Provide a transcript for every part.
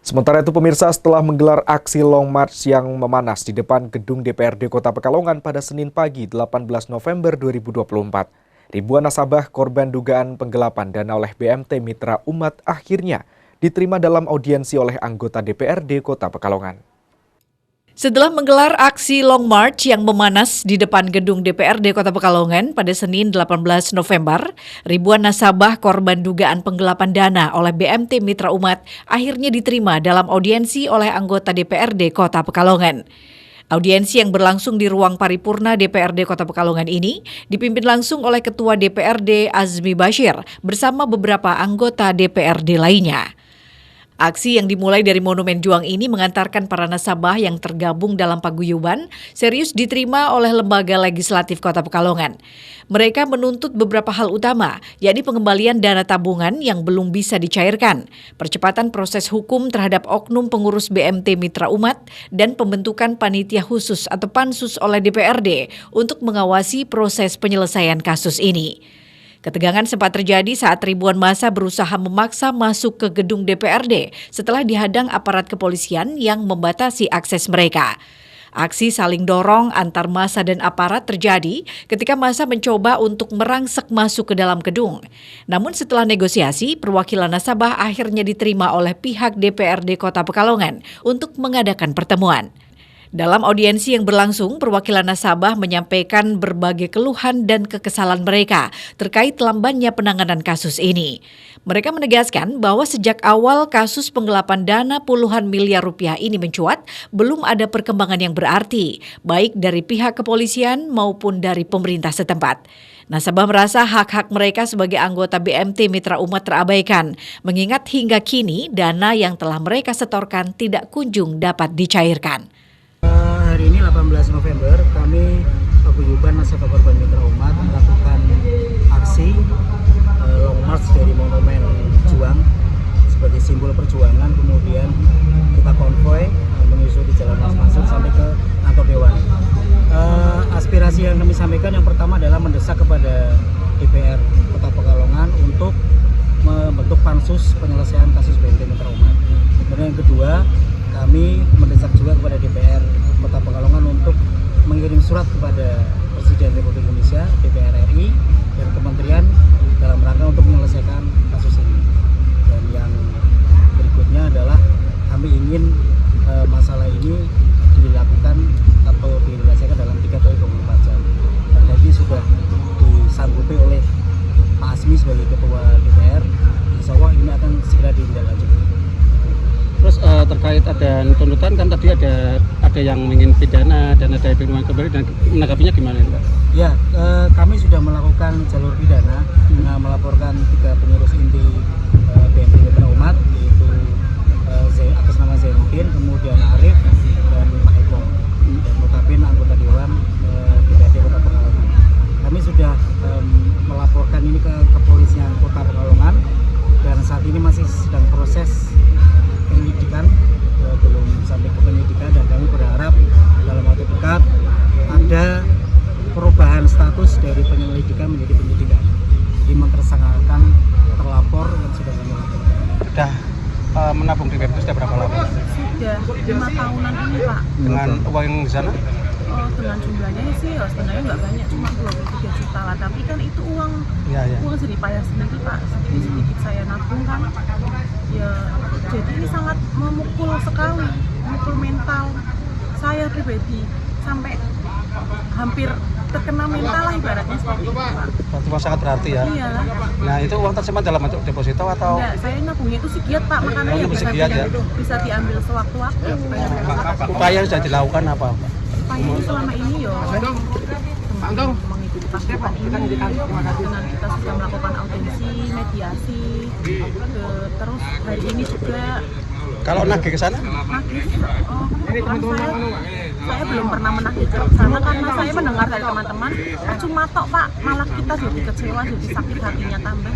Sementara itu pemirsa, setelah menggelar aksi Long March yang memanas di depan gedung DPRD Kota Pekalongan pada Senin pagi 18 November 2024, ribuan nasabah korban dugaan penggelapan dana oleh BMT Mitra Umat akhirnya diterima dalam audiensi oleh anggota DPRD Kota Pekalongan. Setelah menggelar aksi Long March yang memanas di depan gedung DPRD Kota Pekalongan pada Senin 18 November, ribuan nasabah korban dugaan penggelapan dana oleh BMT Mitra Umat akhirnya diterima dalam audiensi oleh anggota DPRD Kota Pekalongan. Audiensi yang berlangsung di ruang paripurna DPRD Kota Pekalongan ini dipimpin langsung oleh Ketua DPRD Azmi Bashir bersama beberapa anggota DPRD lainnya. Aksi yang dimulai dari Monumen Juang ini mengantarkan para nasabah yang tergabung dalam paguyuban serius diterima oleh Lembaga Legislatif Kota Pekalongan. Mereka menuntut beberapa hal utama, yakni pengembalian dana tabungan yang belum bisa dicairkan, percepatan proses hukum terhadap oknum pengurus BMT Mitra Umat, dan pembentukan panitia khusus atau pansus oleh DPRD untuk mengawasi proses penyelesaian kasus ini. Ketegangan sempat terjadi saat ribuan massa berusaha memaksa masuk ke gedung DPRD setelah dihadang aparat kepolisian yang membatasi akses mereka. Aksi saling dorong antar massa dan aparat terjadi ketika massa mencoba untuk merangsek masuk ke dalam gedung. Namun setelah negosiasi, perwakilan nasabah akhirnya diterima oleh pihak DPRD Kota Pekalongan untuk mengadakan pertemuan. Dalam audiensi yang berlangsung, perwakilan nasabah menyampaikan berbagai keluhan dan kekesalan mereka terkait lambannya penanganan kasus ini. Mereka menegaskan bahwa sejak awal kasus penggelapan dana puluhan miliar rupiah ini mencuat, belum ada perkembangan yang berarti, baik dari pihak kepolisian maupun dari pemerintah setempat. Nasabah merasa hak-hak mereka sebagai anggota BMT Mitra Umat terabaikan, mengingat hingga kini dana yang telah mereka setorkan tidak kunjung dapat dicairkan. Hari ini 18 November kami paguyuban nasabah korban Mitra Umat melakukan aksi Long March dari Monumen Juang sebagai simbol perjuangan, kemudian kita konvoy menyusul di Jalan Mas Mansur sampai ke kantor Dewan. Aspirasi yang kami sampaikan yang pertama adalah mendesak kepada DPR Kota Pekalongan untuk membentuk pansus penyelesaian kasus BMT Mitra Umat. Kemudian yang kedua, kami mendesak juga kepada DPR Kota Pekalongan untuk mengirim surat kepada Presiden Republik Indonesia, DPR RI, dan Kementerian dalam rangka untuk menyelesaikan kasus ini. Dan yang berikutnya adalah kami ingin masalah ini dilakukan atau diselesaikan dalam 3x24 jam. Dan tadi sudah disanggupi oleh Pak Azmi sebagai Ketua DPR. Insya Allah ini akan segera ditindaklanjuti. Terus terkait ada tuntutan kan tadi ada yang ingin pidana dan ada yang ingin kembali, dan menanggapinya gimana Pak? Ya, kami sudah melakukan jalur pidana dengan melaporkan 3 pengurus inti BMT Mitra Umat, yaitu atas nama Zainuddin, kemudian Arif, dan Pak Eko, dan notabene anggota Dewan DPRD Kota Pekalongan. Kami sudah melaporkan ini ke Kepolisian Kota Pekalongan, dan saat ini masih sedang proses penyelidikan, belum sampai ke penyelidikan, dan kami berharap dalam waktu dekat ada perubahan status dari penyelidikan menjadi penyidikan. Jadi mentersangkakan terlapor yang sudah kami laporkan. Sudah menabung di BMT sudah berapa lama? Sudah 5 tahunan ini Pak. Dengan uang yang di sana? Dengan jumlahnya sih sebenarnya nggak banyak, cuma 23 juta lah. Tapi kan itu uang jerih payah sendiri Pak. Sedikit saya nabung kan. Ya, jadi ini sangat memukul sekali, memukul mental saya pribadi, sampai hampir terkena mental lah ibaratnya seperti itu Pak. Berarti sangat berarti ya? Iya. Nah itu uang tersimpan dalam bentuk deposito atau? Enggak, saya nabungnya itu segiat Pak, makanya ya bisa diambil sewaktu-waktu. Upaya sudah dilakukan apa? Upaya selama ini mengikuti pasukan ini, dengan kita sudah melakukan audiensi, mediasi, terus hari ini juga. Kalau nagih ke sana? Nagih, saya belum pernah menagih ke sana karena saya mendengar dari teman-teman cuma tok Pak, malah kita jadi kecewa, jadi sakit hatinya tambah.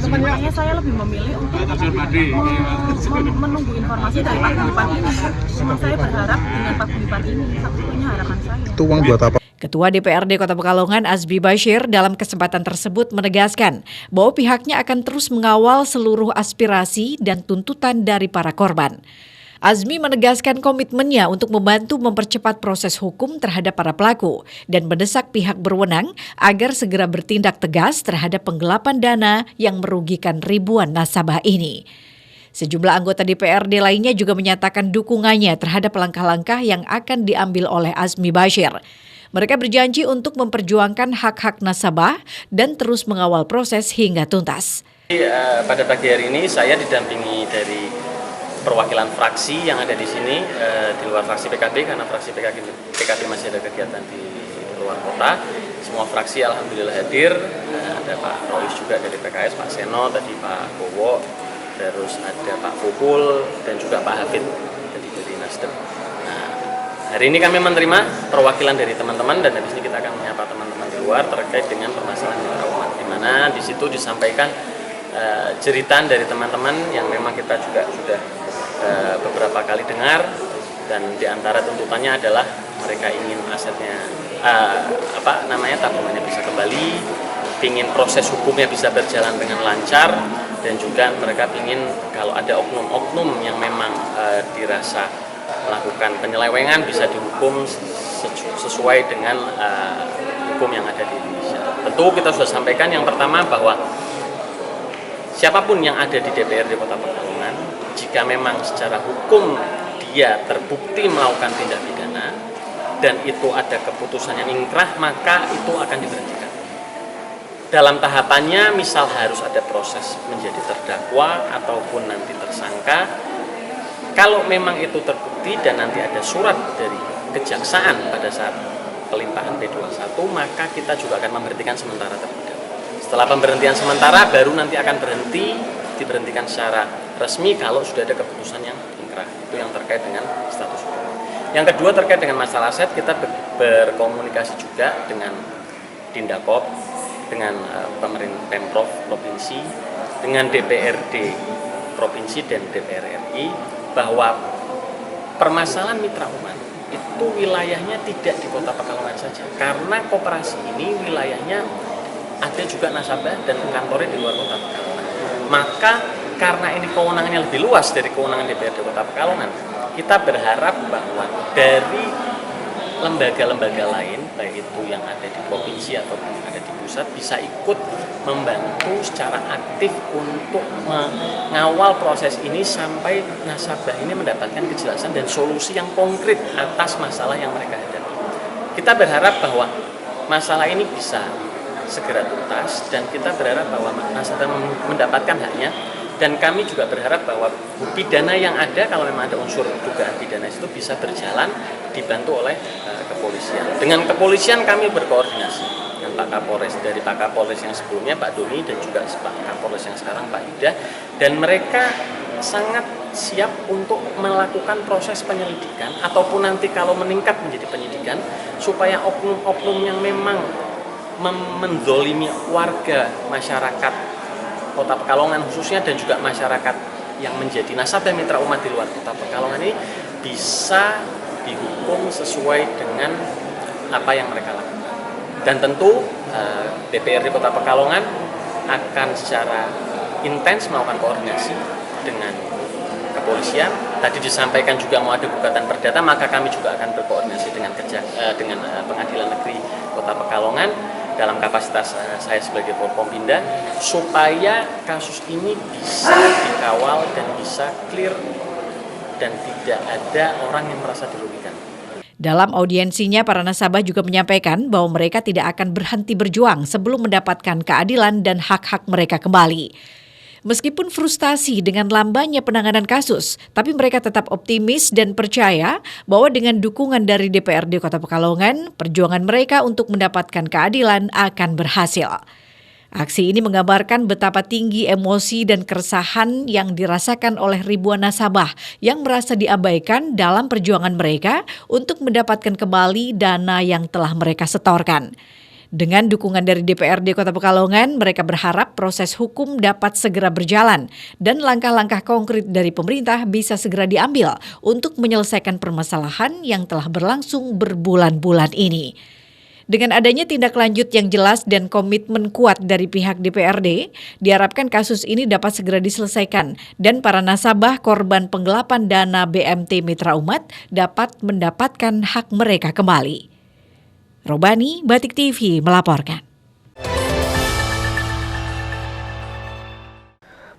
Makanya saya lebih memilih untuk menunggu informasi dari paguyuban ini. Cuma saya berharap dengan paguyuban ini satu-satunya harapan saya. Itu uang buat apa? Ketua DPRD Kota Pekalongan Azmi Bashir dalam kesempatan tersebut menegaskan bahwa pihaknya akan terus mengawal seluruh aspirasi dan tuntutan dari para korban. Azmi menegaskan komitmennya untuk membantu mempercepat proses hukum terhadap para pelaku dan mendesak pihak berwenang agar segera bertindak tegas terhadap penggelapan dana yang merugikan ribuan nasabah ini. Sejumlah anggota DPRD lainnya juga menyatakan dukungannya terhadap langkah-langkah yang akan diambil oleh Azmi Bashir. Mereka berjanji untuk memperjuangkan hak-hak nasabah dan terus mengawal proses hingga tuntas. Pada pagi hari ini saya didampingi dari perwakilan fraksi yang ada di sini, di luar fraksi PKB, karena fraksi PKB masih ada kegiatan di luar kota. Semua fraksi alhamdulillah hadir, ada Pak Rois juga dari PKS, Pak Seno, tadi Pak Bowo, terus ada Pak Pupul, dan juga Pak Hafid dari Nasdem. Nah, hari ini kami menerima perwakilan dari teman-teman, dan habis ini kita akan menyapa teman-teman di luar terkait dengan permasalahan mitra umat, di mana di situ disampaikan jeritan dari teman-teman yang memang kita juga sudah beberapa kali dengar, dan diantara tuntutannya adalah mereka ingin asetnya tabungannya bisa kembali, ingin proses hukumnya bisa berjalan dengan lancar, dan juga mereka ingin kalau ada oknum-oknum yang memang dirasa melakukan penyelewengan bisa dihukum sesuai dengan hukum yang ada di Indonesia. Tentu kita sudah sampaikan yang pertama bahwa siapapun yang ada di DPRD Kota Pekalongan, jika memang secara hukum dia terbukti melakukan tindak pidana dan itu ada keputusan yang ingkrah, maka itu akan diberhentikan. Dalam tahapannya, misal harus ada proses menjadi terdakwa ataupun nanti tersangka. Kalau memang itu terbukti dan nanti ada surat dari kejaksaan pada saat pelimpahan P21, maka kita juga akan memberhentikan sementara terpidana. Setelah pemberhentian sementara, baru nanti akan diberhentikan secara resmi kalau sudah ada keputusan yang ingkrah. Itu yang terkait dengan status hukum. Yang kedua terkait dengan masalah aset, kita berkomunikasi juga dengan Dindakop, dengan pemerintah Pemprov Provinsi, dengan DPRD Provinsi dan DPR RI, bahwa permasalahan mitra umat itu wilayahnya tidak di Kota Pekalongan saja, karena koperasi ini wilayahnya ada juga nasabah dan kantornya di luar Kota Pekalongan. Maka karena ini kewenangannya lebih luas dari kewenangan DPRD Kota Pekalongan, kita berharap bahwa dari lembaga-lembaga lain, baik itu yang ada di provinsi atau yang ada di pusat, bisa ikut membantu secara aktif untuk mengawal proses ini sampai nasabah ini mendapatkan kejelasan dan solusi yang konkret atas masalah yang mereka hadapi. Kita berharap bahwa masalah ini bisa segera tuntas, dan kita berharap bahwa nasabah mendapatkan haknya, dan kami juga berharap bahwa pidana yang ada, kalau memang ada unsur dugaan pidana itu bisa berjalan dibantu oleh kepolisian. Dengan kepolisian kami berkoordinasi dengan Pak Kapolres, dari Pak Kapolres yang sebelumnya Pak Doni dan juga Pak Kapolres yang sekarang Pak Yuda, dan mereka sangat siap untuk melakukan proses penyelidikan ataupun nanti kalau meningkat menjadi penyidikan, supaya oknum-oknum yang memang menzolimi warga masyarakat Kota Pekalongan khususnya dan juga masyarakat yang menjadi nasabah mitra umat di luar Kota Pekalongan ini bisa dihukum sesuai dengan apa yang mereka lakukan. Dan tentu DPRD Kota Pekalongan akan secara intens melakukan koordinasi dengan kepolisian. Tadi disampaikan juga mau ada gugatan perdata, maka kami juga akan berkoordinasi dengan Pengadilan Negeri Kota Pekalongan dalam kapasitas saya sebagai Forkompinda, supaya kasus ini bisa dikawal dan bisa clear dan tidak ada orang yang merasa dirugikan. Dalam audiensinya, para nasabah juga menyampaikan bahwa mereka tidak akan berhenti berjuang sebelum mendapatkan keadilan dan hak-hak mereka kembali. Meskipun frustasi dengan lambannya penanganan kasus, tapi mereka tetap optimis dan percaya bahwa dengan dukungan dari DPRD Kota Pekalongan, perjuangan mereka untuk mendapatkan keadilan akan berhasil. Aksi ini menggambarkan betapa tinggi emosi dan keresahan yang dirasakan oleh ribuan nasabah yang merasa diabaikan dalam perjuangan mereka untuk mendapatkan kembali dana yang telah mereka setorkan. Dengan dukungan dari DPRD Kota Pekalongan, mereka berharap proses hukum dapat segera berjalan dan langkah-langkah konkret dari pemerintah bisa segera diambil untuk menyelesaikan permasalahan yang telah berlangsung berbulan-bulan ini. Dengan adanya tindak lanjut yang jelas dan komitmen kuat dari pihak DPRD, diharapkan kasus ini dapat segera diselesaikan dan para nasabah korban penggelapan dana BMT Mitra Umat dapat mendapatkan hak mereka kembali. Robani, Batik TV melaporkan.